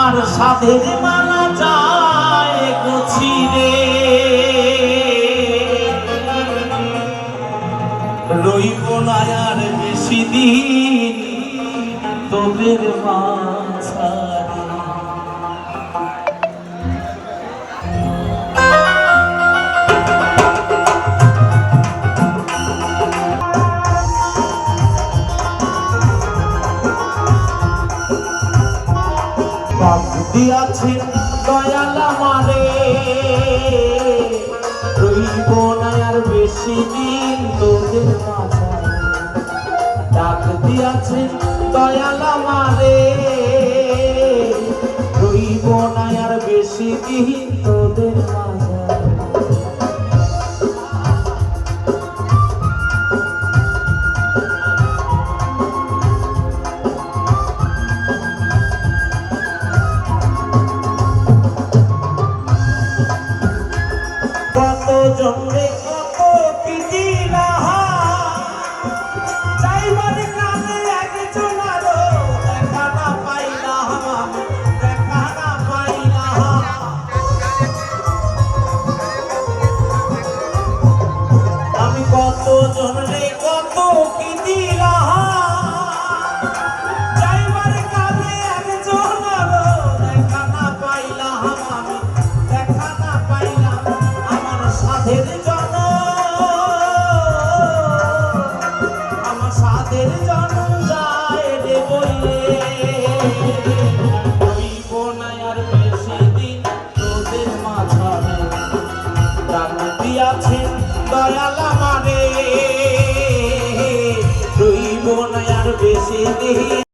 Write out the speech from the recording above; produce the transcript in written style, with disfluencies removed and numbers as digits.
আমার সাধের মালা যায় গছিরে রইব না আর বেশি দিন তোদের মাঝারে। দিয়াছেন দয়াল আমারে রইব না আর বেশি দিন তোদের মাঝারে। ডাক দিয়াছেন দয়াল আমারে রইব না আর বেশি দিন তোদের মাঝারে। কত জন্মে কত পিদিলা চাইবার কানে একজন আরো দেখা না পাইলাম, দেখা না পাইলাম। আমি কত জন্মে কত পিদিলা চাইবার কানে একজন আরো দেখা না পাইলাম, আমি দেখা না পাইলাম। সাধের আমার সাধের জনম যায় রে বইলে রইব না আর বেশি দিন তোদের মাঝারে। ডাক দিয়াছেন দয়াল আমারে রইব না আর বেশি দিন।